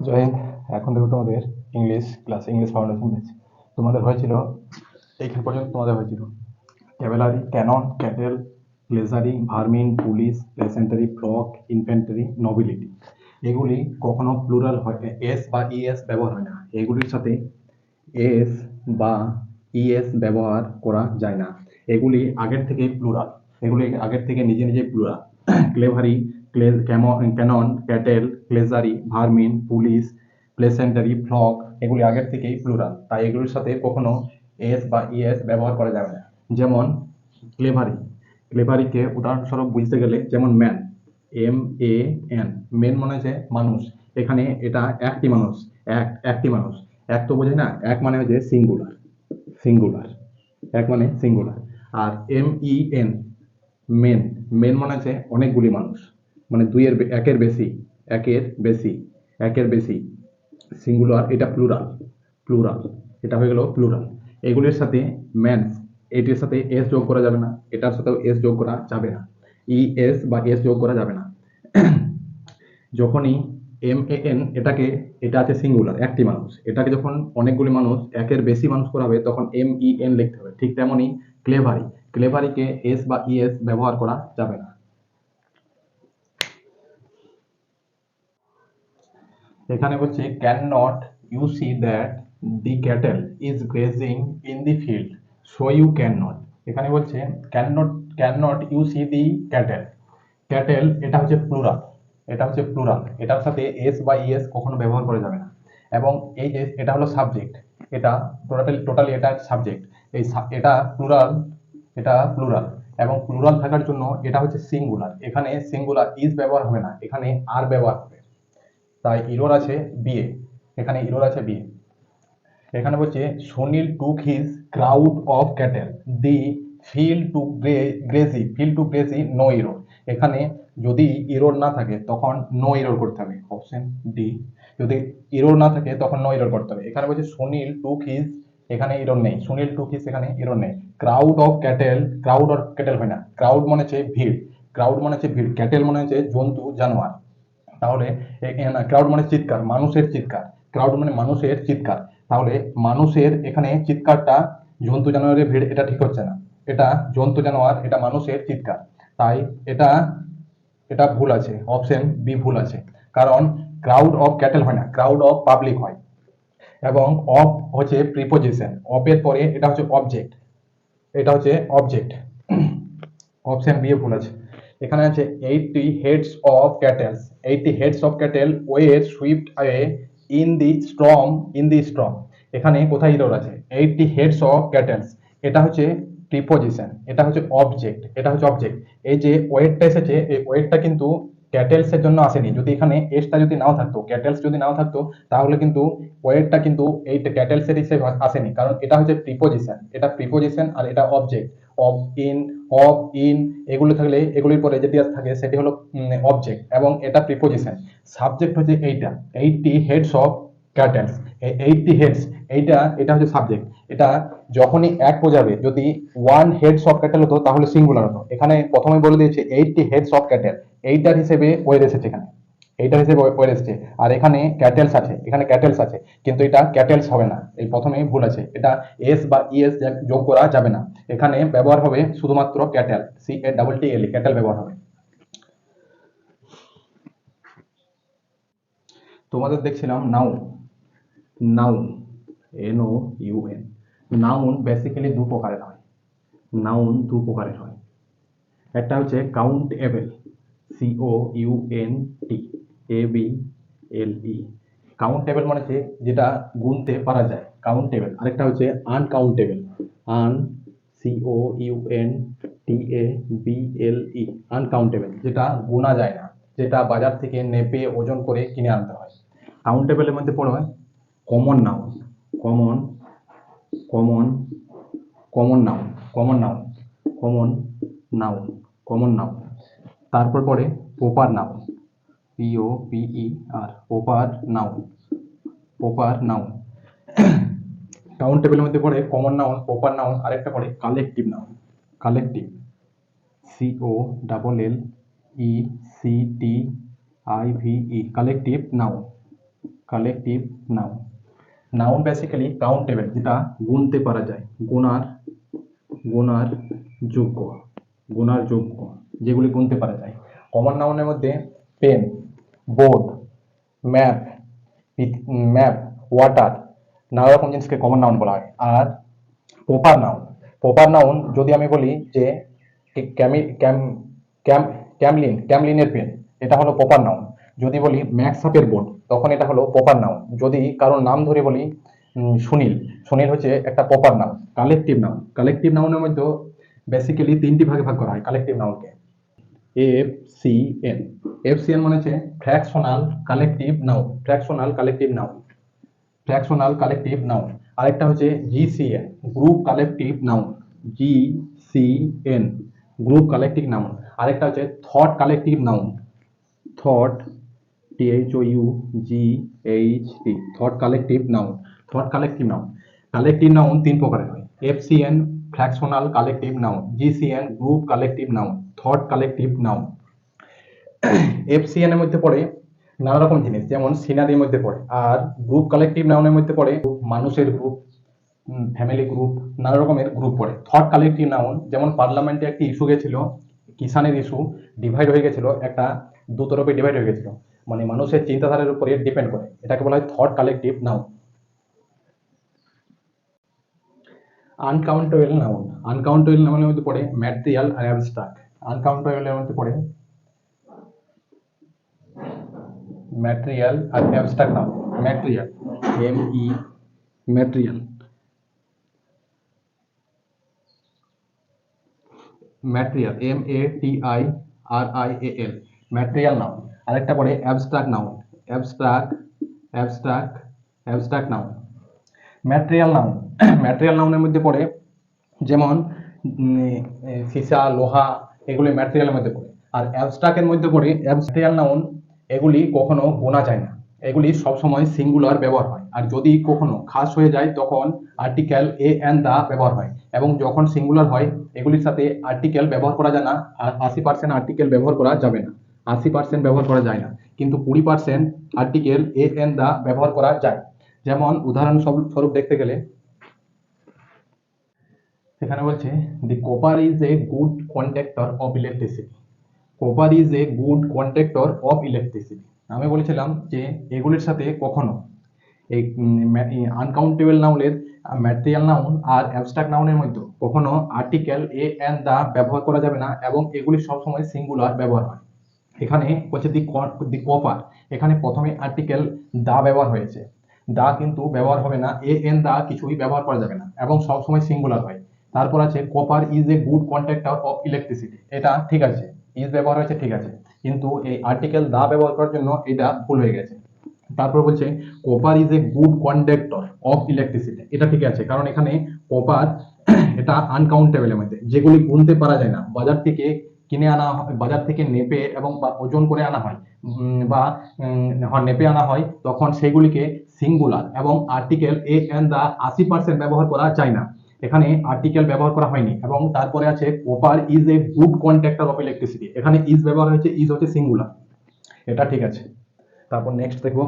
জয় হিন্দ। এখন দেখো তোমাদের English class, English foundation batch. তোমাদের হয়েছিল এইখান পর্যন্ত তোমাদের হয়েছিল cavalry, cannon, cattle, clergy, vermin, police, peasantry, flock, infantry, nobility. এগুলি কখনো প্লুরাল হয়, এস বা ইএস ব্যবহার হয় না। এগুলির সাথে এস বা ইএস ব্যবহার করা যায় না। এগুলি আগের থেকে প্লুরাল, এগুলি আগের থেকে নিজে নিজে plural. Cavalry, cannon, cattle, clergy, vermin, police, peasantry, flock এগুলি আগের থেকেই প্লুরাল, তাই এগুলির সাথে কখনো এস বা ইএস ব্যবহার করা যাবে না। যেমন ক্লেভারি, ক্লেভারিকে উদাহরণস্বরূপ বুঝতে গেলে যেমন ম্যান, MAN, মেন মানে হচ্ছে মানুষ। এখানে এটা একটি মানুষ, একটি মানুষ। এক তো বোঝে না, এক মানে হচ্ছে সিঙ্গুলার, সিঙ্গুলার, এক মানে সিঙ্গুলার। আর MEN, মেন, মেন মানে হচ্ছে অনেকগুলি মানুষ, মানে দুইয়ের একের বেশি, একের বেশি, একের বেশি। সিঙ্গুলার এটা প্লুরাল, প্লুরাল এটা হয়ে গেল প্লুরাল। এগুলির সাথে ম্যানস, এটির সাথে এস যোগ করা যাবে না, এটার সাথেও এস যোগ করা যাবে না, ইএস বা এস যোগ করা যাবে না। যখনই MAN, এটাকে, এটা আছে সিঙ্গুলার একটি মানুষ, এটাকে যখন অনেকগুলি মানুষ একের বেশি মানুষ করা হবে তখন MEN লিখতে হবে। ঠিক তেমনই ক্লেভারি, ক্লেভারিকে এস বা ইএস ব্যবহার করা যাবে না। এখানে বলছে can not you see that the cattle is grazing in the field, so you can not. এখানে বলছে can not you see the cattle, cattle এটা হচ্ছে প্লুরাল, এটা হচ্ছে প্লুরাল, এটার সাথে এস বা ইএস কখনো ব্যবহার করা যাবে না। এবং এই যে এটা হলো সাবজেক্ট, এটা টোটালি এটা সাবজেক্ট। এটা প্লুরাল, এটা প্লুরাল, এবং প্লুরাল থাকার জন্য এটা হচ্ছে সিঙ্গুলার। এখানে সিঙ্গুলার ইজ ব্যবহার হবে না, এখানে আর ব্যবহার হবে, তাই ইরোর আছে বিয়ে, এখানে ইরোর আছে বিয়ে। এখানে বলছে Sunil took his crowd of cattle the field to graze no error. এখানে যদি ইরোর না থাকে তখন নো ইরোর করতে হবে, অপশন ডি। যদি ইরোর না থাকে তখন নো ইরোর করতে হবে। এখানে বলছে সুনীল টুক হিজ, এখানে ইরোর নেই, সুনীল টুক হিজ এখানে ইরোর নেই। Crowd of cattle, crowd of cattle হয় না, ক্রাউড মানে হচ্ছে ভিড়, ক্রাউড মানে হচ্ছে ভিড়, ক্যাটেল মানে হচ্ছে জন্তু জানোয়ার। তাহলে ক্রাউড মানে চিৎকার, মানুষের চিৎকার, ক্রাউড মানে মানুষের চিৎকার। তাহলে মানুষের এখানে চিৎকারটা জন্তু জানোয়ারের ভিড়, এটা ঠিক হচ্ছে না, এটা জন্তু জানোয়ার, এটা মানুষের চিৎকার। তাই এটা, এটা ভুল আছে, অপশন বি ভুল আছে। কারণ ক্রাউড অফ ক্যাটেল হয় না, ক্রাউড অফ পাবলিক হয়। এবং অফ হচ্ছে প্রিপোজিশন, অফের পরে এটা হচ্ছে অবজেক্ট, এটা হচ্ছে অবজেক্ট। অপশন বি ভুল আছে। এখানে আছে 80 heads of cattles, 80 heads of cattle were swept away in the storm. এখানে কোথায় ইরর আছে? 80 হেডস অফ ক্যাটেলস, এটা হচ্ছে প্রিপোজিশন, এটা হচ্ছে অবজেক্ট, এটা হচ্ছে অবজেক্ট। এই যে ওয়েটটা এসেছে, এই ওয়েটটা কিন্তু ক্যাটেলস এর জন্য আসেনি। যদি এখানে এসটা যদি নাও থাকতো, ক্যাটেলস যদি নাও থাকতো, তাহলে কিন্তু ওয়েটটা কিন্তু এই ক্যাটেলস এর হিসেবে আসেনি, কারণ এটা হচ্ছে প্রিপোজিশন, এটা প্রিপোজিশন আর এটা object. Of in, of in এগুলো থাকলে এগুলির পরে যেটি থাকে সেটি হলো অবজেক্ট, এবং এটা প্রিপোজিশন। সাবজেক্ট হচ্ছে এইটা, 80 হেডস অফ ক্যাটেলস, 80 হেডস, এইটা, এটা হচ্ছে সাবজেক্ট। এটা যখনই এক বোঝাবে, যদি ওয়ান হেডস অফ ক্যাটেল হতো তাহলে সিঙ্গুলার হতো। এখানে প্রথমে বলে দিয়েছে 80 হেডস অফ ক্যাটেল, এইটার হিসেবে ওয়ের এসেছে এখানে, এইটার হিসেবে ওয়ের এসেছে। আর এখানে ক্যাটেলস আছে, এখানে ক্যাটেলস আছে, কিন্তু এটা ক্যাটেলস হবে না, এই প্রথমেই ভুল আছে। এটা এস বা ইএস যোগ করা যাবে না, এখানে ব্যবহার হবে শুধুমাত্র ক্যাটেল, CATTL, ক্যাটেল ব্যবহার হবে। তোমাদের দেখছিলাম noun, noun, NOUN। Noun basically দু প্রকারের হয়, নাউন দু প্রকারের হয়। একটা হচ্ছে কাউন্টেবল, COUNTABLE, কাউন্টেবল মানে হচ্ছে যেটা গুনতে পারা যায়, কাউন্টেবল। আরেকটা হচ্ছে আনকাউন্টেবল, UNCOUNTABLE, আনকাউন্টেবল, যেটা গোনা যায় না, যেটা বাজার থেকে নেপে ওজন করে কিনে আনতে হয়। কাউন্টেবলের মধ্যে পড়ে হয় common noun, common, common, common noun, common noun, common noun, common noun. তারপর পড়ে proper noun, POPER, proper noun, proper noun. কাউন্টেবলের মধ্যে পড়ে কমন নাউন, প্রপার নাউন, আরেকটা পড়ে collective noun, collective, COLLECTIVE, collective noun. Collective noun. Noun basically countable, যেটা গুনতে পারা যায়, গোনার যোগ্য, গোনার যোগ্য, যেগুলি গুনতে পারা যায়। কমন নাউনের মধ্যে pen, board, map, map, water, নানা রকম জিনিসকে কমন নাউন বলা হয়। আর প্রপার নাউন, প্রপার নাউন যদি আমি বলি যে ক্যামলিনের পেন, এটা হলো প্রপার নাউন। যদি বলি ম্যাক্সাপের বোর্ড, তখন এটা হলো প্রপার নাউন। যদি কারোর নাম ধরে বলি সুনীল, সুনীল হচ্ছে একটা proper noun. Collective noun, collective নাউনের মধ্যে বেসিক্যালি তিনটি ভাগে ভাগ করা হয় কালেকটিভ নাউনকে। এফসিএন, এফসিএন মানে হচ্ছে fractional collective noun, fractional collective noun, fractional collective noun. আরেকটা হচ্ছে GCN, group collective noun, GCN, group collective noun. আরেকটা হচ্ছে thought collective noun, thought, THOUGHT, thought collective noun, thought collective noun. Collective noun তিন প্রকারের হয়, FCN fractional collective noun, GCN group collective noun, thought collective noun. FCN এর মধ্যে পড়ে নানা রকম জিনিস, যেমন সিনারির মধ্যে পড়ে। আর গ্রুপ কালেকটিভ নাউনের মধ্যে পড়ে মানুষের গ্রুপ, ফ্যামিলি গ্রুপ, নানা রকমের গ্রুপ পড়ে। থট কালেকটিভ নাউন, যেমন পার্লামেন্টে একটি ইস্যু গেছিল, কিষানের ইস্যু, ডিভাইড হয়ে গেছিল, একটা দুতরফে ডিভাইড হয়ে গেছিল, মানে মানুষের চিন্তাধারার উপরে ডিপেন্ড করে, এটাকে বলা হয় thought collective noun. Uncountable noun, uncountable নাউনের মধ্যে পড়ে ম্যাটেরিয়াল আর অ্যাবস্ট্রাক্ট। আনকাউন্টেবলের মধ্যে পড়ে ম্যাটেরিয়াল আর abstract noun. Material, material, material, MATIRIAL, material noun. আরেকটা পড়ে abstract noun, abstract noun. Material noun, material নাউনের মধ্যে পড়ে যেমন সীসা, লোহা, এগুলি ম্যাটেরিয়ালের মধ্যে পড়ে। আর অ্যাবস্ট্রাক্টের মধ্যে পড়ে অ্যাবস্ট্রাক্ট নাউন, এগুলি কখনো গোনা যায় না, এগুলি সবসময় সিঙ্গুলার ব্যবহার হয়। আর যদি কখনো খাস হয়ে যায় তখন আর্টিকেল এ এন্ড দা ব্যবহার হয়। এবং যখন সিঙ্গুলার হয় এগুলির সাথে আর্টিকেল ব্যবহার করা যায় না, আর 80% আর্টিকেল ব্যবহার করা যাবে না, 80% ব্যবহার করা যায় না, কিন্তু 20% আর্টিকেল এ এন্ড দা ব্যবহার করা যায়। যেমন উদাহরণস্বরূপ দেখতে গেলে এখানে বলছে the copper is a good conductor of electricity, copper is a good conductor of electricity. আমি বলেছিলাম যে এগুলির সাথে কখনো এই আনকাউন্টেবল নাউনের ম্যাটেরিয়াল নাউন আর অ্যাবস্ট্রাক্ট নাউনের মধ্যে কখনো আর্টিকেল এ এন্ড দা ব্যবহার করা যাবে না, এবং এগুলি সবসময় সিঙ্গুলার ব্যবহার হয়। এখানে বলছে দি কপার, এখানে প্রথমে আর্টিকেল দা ব্যবহার হয়েছে, দা কিন্তু ব্যবহার হবে না, এ এন দা কিছুই ব্যবহার করা যাবে না, এবং সবসময় সিঙ্গুলার হয়। তারপর আছে copper is a good conductor of electricity, এটা ঠিক আছে, ইজ ব্যবহার হয়েছে ঠিক আছে, কিন্তু এই আর্টিকেল দা ব্যবহার করার জন্য এটা ভুল হয়ে গেছে। তারপর বলছে copper is a good conductor of electricity, এটা ঠিক আছে, কারণ এখানে কপার এটা আনকাউন্টেবলের মধ্যে, যেগুলি গুনতে পারা যায় না, বাজার থেকে কিনে আনা হয়, বাজার থেকে নেপে এবং ওজন করে আনা হয়, বা নেপে আনা হয়, তখন সেগুলিকে সিঙ্গুলার এবং আর্টিকেল এ এন্ড দা 80% ব্যবহার করা যায় না, এখানে আর্টিকেল ব্যবহার করা হয়নি। এবং তারপরে আছে copper is a good conductor of electricity, এখানে ইজ ব্যবহার হয়েছে, ইজ হচ্ছে সিঙ্গুলার, এটা ঠিক আছে। তারপর নেক্সট দেখবো,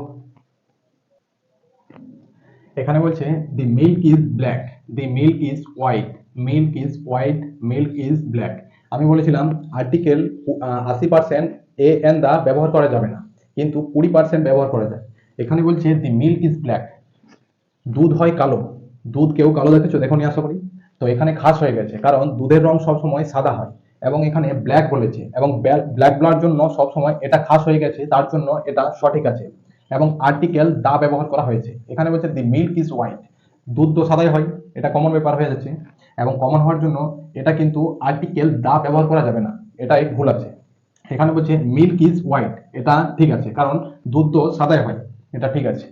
এখানে বলছে the milk is black, the milk is white, milk is white, milk is black. আমি বলেছিলাম আর্টিকেল 80% এ এন্ড দা ব্যবহার করা যাবে না, কিন্তু 20% ব্যবহার করা যায়। এখানে বলছে দি মিল্ক ইজ ব্ল্যাক, দুধ হয় কালো, দুধ কেউ কালো দেখেছো? দেখো নি আশা করি। তো এখানে খাস হয়ে গেছে, কারণ দুধের রং সবসময় সাদা হয়, এবং এখানে ব্ল্যাক বলেছে, এবং ব্ল্যাক বলার জন্য সবসময় এটা খাস হয়ে গেছে, তার জন্য এটা সঠিক আছে, এবং আর্টিকেল দা ব্যবহার করা হয়েছে। এখানে বলছে দি মিল্ক ইজ হোয়াইট, দুধ তো সাদাই হয়, এটা কমন ব্যাপার হয়ে যাচ্ছে, এবং কমন হওয়ার জন্য এটা কিন্তু আর্টিকেল দা ব্যবহার করা যাবে না, এটাই ভুল আছে। এখানে বলছে মিল্ক ইজ হোয়াইট, এটা ঠিক আছে, কারণ দুধ তো সাদাই হয়, এটা ঠিক আছে।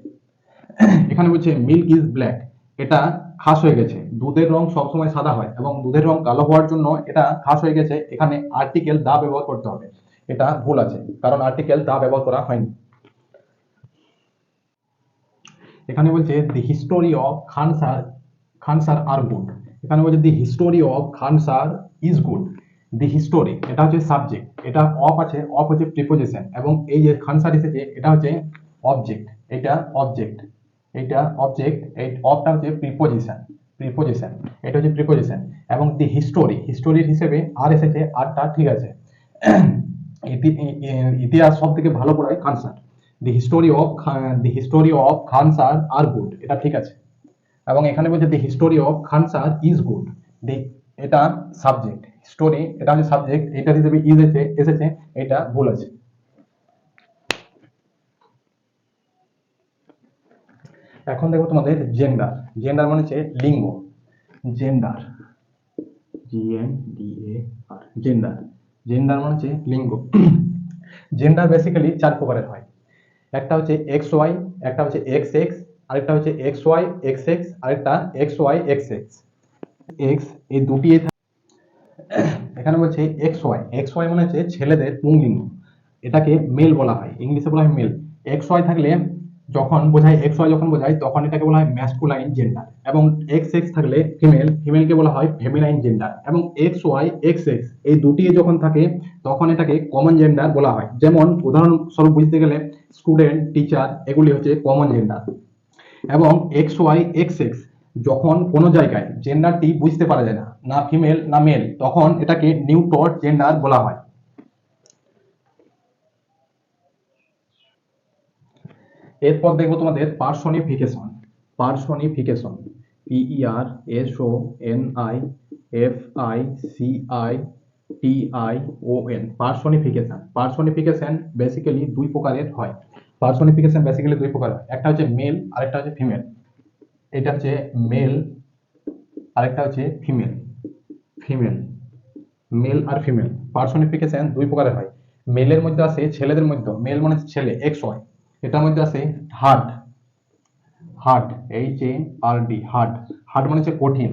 এখানে বলছে মিল্ক ইজ ব্ল্যাক, এটা খাস হয়ে গেছে, দুধের রং সবসময় সাদা হয়, এবং দুধের রং কালো হওয়ার জন্য এটা খাস হয়ে গেছে, এখানে আর্টিকেল দা ব্যবহার করতে হবে, এটা ভুল আছে, কারণ আর্টিকেল দা ব্যবহার করা হয়নি। এখানে বলছে the history of Khan sir are good, এখানে বলছে the history of Khan sir is good. The history এটা হচ্ছে সাবজেক্ট, এটা অফ আছে, অফ হচ্ছে প্রিপোজিশন, এবং এই যে খানসার এসেছে এটা হচ্ছে অবজেক্ট, এটা অবজেক্ট, এটা অবজেক্ট, এই অফটা হচ্ছে প্রিপোজিশন, প্রিপোজিশন, এটা হচ্ছে প্রিপোজিশন। এবং দি হিস্টোরি, হিস্টোরির হিসেবে আর এসেছে, আরটা ঠিক আছে। ইতিহাস সব থেকে ভালো পড়ায় Khan sir. The history of Khan sir are good, এটা ঠিক আছে। এবং এখানে বলছে the history of Khan sir is good, the, এটা সাবজেক্ট, হিস্টোরি এটা হচ্ছে সাবজেক্ট, এটা হিসেবে ইজ এসেছে, এটা ভুল আছে। এখন দেখো তোমাদের জেন্ডার, জেন্ডার মানে হচ্ছে লিঙ্গ, জেন্ডার, GNDAR, জেন্ডার, জেন্ডার মানে হচ্ছে লিঙ্গ। জেন্ডার বেসিক্যালি 4 প্রকারের হয়। একটা হচ্ছে XY, একটা হচ্ছে XX, আরেকটা হচ্ছে XY XX, আরেকটা XY XX। এক্স এই দুটি এখানে বলছে XY, XY মানে হচ্ছে ছেলেদের পুংলিঙ্গ, এটাকে মেল বলা হয়, ইংলিশে বলা হয় মেল। XY থাকলে যখন বোঝায়, XY যখন বোঝায় তখন এটাকে বলা হয় ম্যাসকুলাইন জেন্ডার। এবং XX থাকলে ফিমেল, ফিমেলকে বলা হয় ফেমিনাইন জেন্ডার। এবং XY XX এই দুটি যখন থাকে তখন এটাকে কমন জেন্ডার বলা হয়। যেমন উদাহরণস্বরূপ বুঝতে গেলে স্টুডেন্ট, টিচার, এগুলি হচ্ছে কমন জেন্ডার। এবং XY XX যখন কোনো জায়গায় জেন্ডারটি বুঝতে পারা যায় না, না ফিমেল না মেল, তখন এটাকে নিউট্রাল জেন্ডার বলা হয়। এরপর দেখবো তোমাদের personification, personification, PERSONIFICITION, personification. Personification basically দুই প্রকারের হয়। পার্সনিফিকেশন বেসিক্যালি দুই প্রকার হয়, একটা হচ্ছে মেল আরেকটা হচ্ছে ফিমেল। এটা হচ্ছে মেল, আরেকটা হচ্ছে ফিমেল, ফিমেল, মেল আর ফিমেল। পার্সনিফিকেশন দুই প্রকারের হয়। মেলের মধ্যে আছে ছেলেদের মধ্যে, মেল মানে ছেলে XY, এটার মধ্যে আছে hard, hard, HARD, hard, hard মানে হচ্ছে কঠিন,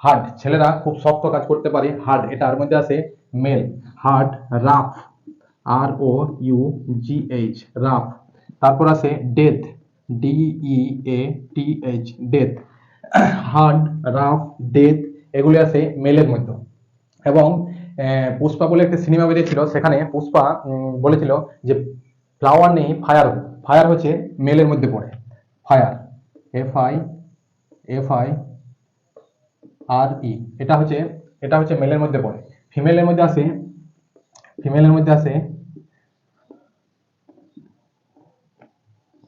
হার্ড ছেলেরা খুব শক্ত কাজ করতে পারে, হার্ড, এটার মধ্যে আছে male. Hard, rough, ROUGH, rough. তারপর আছে death, DEATH, death. Hard, rough, death এগুলি আছে মেলের মধ্যে। এবং পুষ্পা বলে একটা সিনেমা বেরিয়েছিল, সেখানে পুষ্পা বলেছিল যে ফ্লাওয়ার নেই ফায়ার, ফায়ার হচ্ছে মেলের মধ্যে পড়ে, ফায়ার, FIFIRE, এটা হচ্ছে মেলের মধ্যে পড়ে। ফিমেলের মধ্যে আছে, ফিমেলের মধ্যে আছে,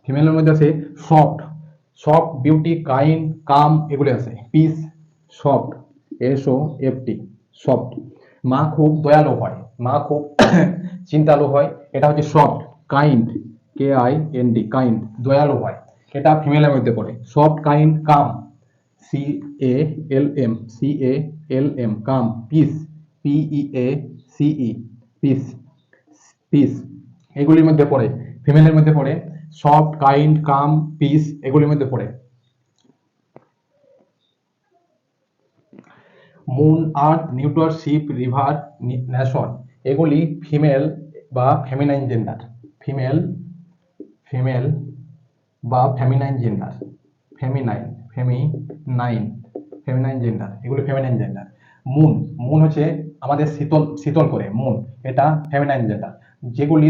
ফিমেলের মধ্যে আছে সফট, সফট, বিউটি, কাইন্ড, কাম এগুলো আছে। Piece, soft, SOFT, soft. মা খুব দয়ালু হয়, মা খুব চিন্তালু হয়, এটা হচ্ছে সফট। কাইন্ড, KIND, কাইন্ড, দয়ালু হয়, এটা ফিমেলের মধ্যে পড়ে। সফট, কাইন্ড, কাম, CALM, কাম। পিস, PEACE, পিস, পিস এগুলির মধ্যে পড়ে, ফিমেলের মধ্যে পড়ে। সফট, কাইন্ড, কাম, পিস এগুলির মধ্যে পড়ে। মুন, আর্থ, নিউটন, শিপ, রিভার, নেশন এগুলি ফিমেল বা ফেমিনাইন জেন্ডার, ফিমেল, ফিমেল বা feminine gender, feminine, feminine, feminine gender, এগুলি ফেমিনাইন জেন্ডার। মুন, মুন হচ্ছে আমাদের শীতল, শীতল করে, মুন, এটা ফেমিনাইন জেন্ডার। যেগুলি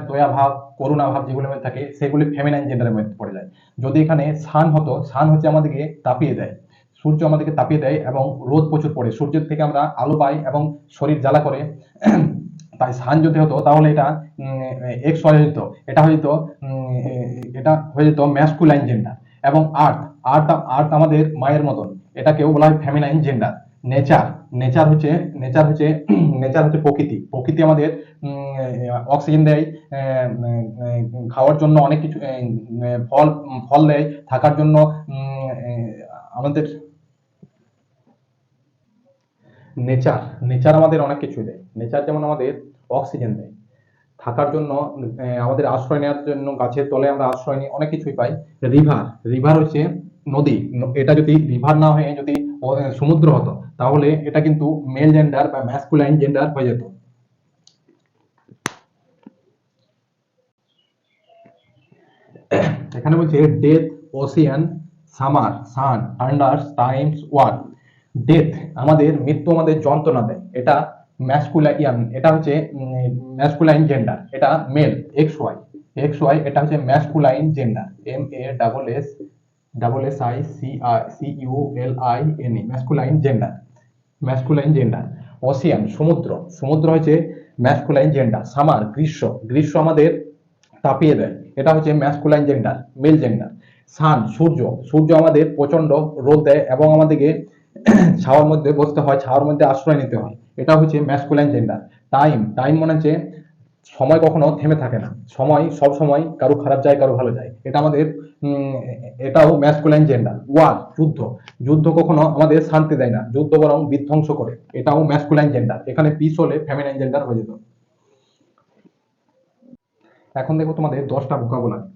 দয়া ভাব, করুণা ভাব যেগুলোর মধ্যে থাকে সেগুলি ফেমিনাইন জেন্ডারের মধ্যে পড়ে যায়। যদি এখানে সান হতো, সান হচ্ছে আমাদেরকে তাপিয়ে দেয়, সূর্য আমাদেরকে তাপিয়ে দেয় এবং রোদ প্রচুর পড়ে, সূর্যের থেকে আমরা আলো পাই এবং শরীর জ্বালা করে। তাই সান যদি হতো তাহলে এটা এক্স হয়ে যেত, এটা হয়ে যেত, এটা হয়ে যেত ম্যাসকুলাইন জেন্ডার। এবং আর্থ, আর্থ, আর্থ আমাদের মায়ের মতন, এটাকেও বলা হয় ফেমিনাইন জেন্ডার। নেচার, নেচার হচ্ছে, নেচার হচ্ছে, নেচার হচ্ছে প্রকৃতি, প্রকৃতি আমাদের অক্সিজেন দেয়, খাওয়ার জন্য অনেক কিছু, ফল, ফল দেয়, থাকার জন্য আমাদের নেচার, নেচার আমাদের অনেক কিছু দেয়। নেচার যেমন আমাদের অক্সিজেন দেয়, থাকার জন্য, আমাদের আশ্রয় নেওয়ার জন্য গাছের তলে আমরা আশ্রয় নিই, অনেক কিছুই পাই। রিভার, রিভার হচ্ছে নদী, এটা যদি রিভার না হয়ে যদি সমুদ্র হতো তাহলে এটা কিন্তু মেল জেন্ডার বা ম্যাসকুলাইন জেন্ডার হয়ে যেত। এখানে বলছে ডেথ, ওশিয়ান, সামার, সান, থান্ডার, টাইমস, ওয়ার। ডেথ আমাদের মৃত্যু, আমাদের যন্ত্রণা দেয়, এটা ম্যাসকুলাইন, এটা হচ্ছে ম্যাসকুলাইন জেন্ডার, এটা মেল, XY। এক্স ওয়াই এটা হচ্ছে masculine gender, MASSICULINE masculine gender, masculine gender. Ocean সমুদ্র, সমুদ্র হচ্ছে ম্যাসকুলাইন জেন্ডার। সামার গ্রীষ্ম, গ্রীষ্ম আমাদের তাপিয়ে দেয়, এটা হচ্ছে ম্যাসকুলাইন জেন্ডার, মেল জেন্ডার। সান সূর্য, সূর্য আমাদের প্রচন্ড রোদ দেয় এবং আমাদেরকে ছাওয়ার মধ্যে বসতে হয়, ছাওয়ার মধ্যে আশ্রয় নিতে হয়, এটা হচ্ছে ম্যাসকুলাইন জেন্ডার। টাইম, টাইম মানে হচ্ছে সময় কখনো থেমে থাকে না, সময় সব সময় কারো খারাপ যায় কারো ভালো যায়, এটা আমাদের এটাও ম্যাসকুলাইন জেন্ডার। ওয়ার যুদ্ধ, যুদ্ধ কখনো আমাদের শান্তি দেয় না, যুদ্ধ বরং বিধ্বংস করে, এটাও ম্যাসকুলাইন জেন্ডার। এখানে পিস হলে ফেমিনাইন জেন্ডার হয়ে যেত। এখন দেখো তোমাদের 10টা ভোকাবুলারি।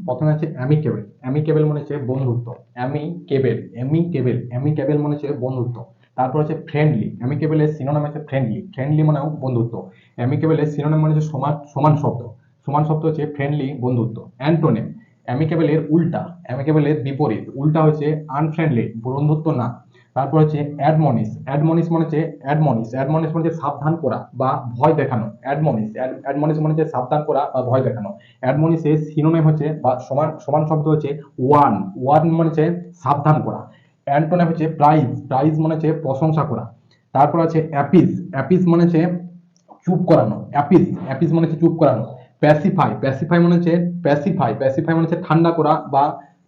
প্রথমে আছে অ্যামিকেবল, অ্যামিকেবল মানে হচ্ছে বন্ধুত্ব, অ্যামিকেবল, অ্যামিকেবল, অ্যামিকেবল মানে হচ্ছে বন্ধুত্ব। তারপর হচ্ছে ফ্রেন্ডলি, অ্যামিকেবলের সিনোনিম আছে ফ্রেন্ডলি, ফ্রেন্ডলি মানেও বন্ধুত্ব। অ্যামিকেবলের সিনোনিম মানে হচ্ছে সমান, সমান শব্দ, সমান শব্দ হচ্ছে ফ্রেন্ডলি বন্ধুত্ব। অ্যান্টোনিম, অ্যামিকেবলের উল্টা, অ্যামিকেবলের বিপরীত, উল্টা হচ্ছে আনফ্রেন্ডলি বন্ধুত্ব না। তারপর হচ্ছে অ্যাডমনিশ, অ্যাডমনিশ মানে হচ্ছে অ্যাডমনিশ, অ্যাডমনিশ মানে হচ্ছে সাবধান করা বা ভয় দেখানো। অ্যাডমনিশ, অ্যাডমনিশ মানে হচ্ছে সাবধান করা বা ভয় দেখানো। অ্যাডমনিশের সিনোনিম হচ্ছে বা সমান, সমান শব্দ হচ্ছে ওয়ার্ন, ওয়ার্ন মানে হচ্ছে সাবধান করা। অ্যান্টোনিম হচ্ছে প্রাইজ, প্রাইজ মানে হচ্ছে প্রশংসা করা। তারপর আছে অ্যাপিস, অ্যাপিস মানে হচ্ছে চুপ করানো, অ্যাপিস, অ্যাপিস মানে হচ্ছে চুপ করানো। প্যাসিফাই, প্যাসিফাই মানে হচ্ছে প্যাসিফাই, প্যাসিফাই মানে হচ্ছে ঠান্ডা করা বা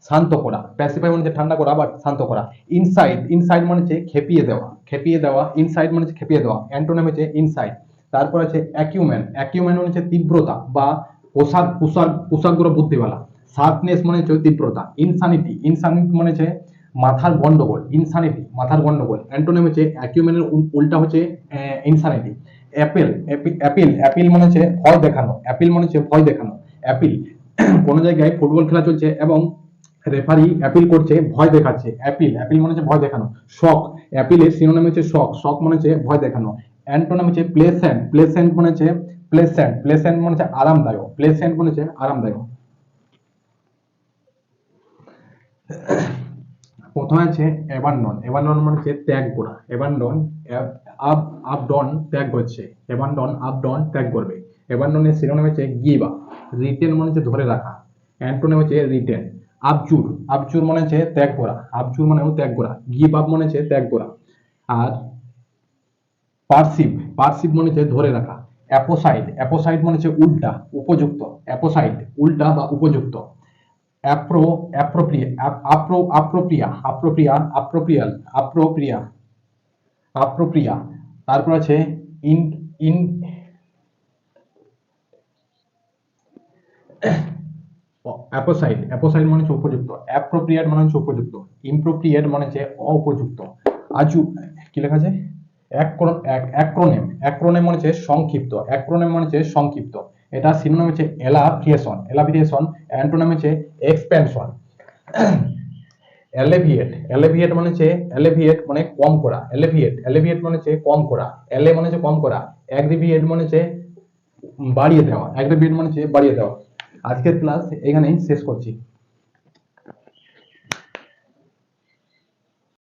শান্ত করা, প্যাসিফাই মানে হচ্ছে ঠান্ডা করা বা শান্ত করা। ইনসাইড, ইনসাইড মানে হচ্ছে খেপিয়ে দেওয়া, খেপিয়ে দেওয়া, ইনসাইড মানে হচ্ছে খেপিয়ে দেওয়া, অ্যান্টোনিম হচ্ছে ইনসাইড। তারপর আছে অ্যাকিউমেন, অ্যাকিউমেন মানে হচ্ছে তীব্রতা বা কুশাগ্র বুদ্ধিওয়ালা। শার্পনেস মানে হচ্ছে তীব্রতা। ইনসানিটি, ইনসানিটি মানে হচ্ছে মাথার গন্ডগোল, ইনসানিটি মাথার গন্ডগোল। অ্যান্টোনিম হচ্ছে অ্যাকিউমেনের উল্টা হচ্ছে ইনসানিটি। অ্যাপেল, অ্যাপিল, অ্যাপিল মানে হচ্ছে ভয় দেখানো, অ্যাপিল মানে হচ্ছে ভয় দেখানো। অ্যাপিল কোন জায়গায় ফুটবল খেলা চলছে এবং রেফারি অ্যাপিল করছে, ভয় দেখাচ্ছে, অ্যাপিল, অ্যাপিল মানে হচ্ছে ভয় দেখানো। শক, অ্যাপিলের সিনোনিম হচ্ছে শক, শক মানে হচ্ছে ভয় দেখানো। অ্যান্টোনিম হচ্ছে প্লেসেন্ট, প্লেসেন্ট মানে হচ্ছে প্লেসেন্ট, প্লেসেন্ট মানে হচ্ছে আরামদায়ক, প্লেসেন্ট মানে হচ্ছে আরামদায়ক। প্রথমে আছে অ্যাবান্ডন, অ্যাবান্ডন মানে হচ্ছে ত্যাগ করা, অ্যাবান্ডন, আপ আপডন ত্যাগ করছে, অ্যাবান্ডন আপডন ত্যাগ করবে। অ্যাবান্ডনের সিনোনিম হচ্ছে গিভ আপ, রিটেন মানে হচ্ছে ধরে রাখা, অ্যান্টোনিম হচ্ছে রিটেন। আপচুর, আপচুর মানে হচ্ছে ত্যাগ করা, আপচুর মানেও ত্যাগ করা। গিভ আপ মানে হচ্ছে ত্যাগ করা। আর পারসিভ, পারসিভ মানে হচ্ছে ধরে রাখা। অ্যাপোসাইড, অ্যাপোসাইড মানে হচ্ছে উল্টা, উপযুক্ত, অ্যাপোসাইড উল্টা বা উপযুক্ত। অ্যাপ্রোপ্রিয়া, আপ্রোপ্রিয়া, আপ্রোপ্রিয়া, আপ্রোপ্রিয়াল, আপ্রোপ্রিয়া, আপ্রোপ্রিয়া। তারপর আছে ইন ইন অ্যাপোসাইড, অ্যাপোসাইড মানে হচ্ছে উপযুক্ত, অ্যাপ্রোপ্রিয়েট মানে হচ্ছে উপযুক্ত, ইমপ্রোপ্রিয়েট মানে হচ্ছে অউপযুক্ত। আজু, কি লেখা আছে? অ্যাক্রোনেম, অ্যাক্রোনেম মানে হচ্ছে সংক্ষিপ্ত, অ্যাক্রোনেম মানে হচ্ছে সংক্ষিপ্ত। এটা সিনোনিম হচ্ছে এলাব্রিয়েশন, এলাব্রিয়েশন। অ্যান্টোনিম হচ্ছে এক্সপেনশন। এলেভিয়েট, এলেভিয়েট মানে হচ্ছে এলেভিয়েট মানে কম করা, এলেভিয়েট, এলেভিয়েট মানে হচ্ছে কম করা, এলে মানে হচ্ছে কম করা, অ্যাগ্রিভিয়েট মানে হচ্ছে বাড়িয়ে দেওয়া, অ্যাগ্রিভিয়েট মানে হচ্ছে বাড়িয়ে দেওয়া। আজকের ক্লাস এখানেই শেষ করছি।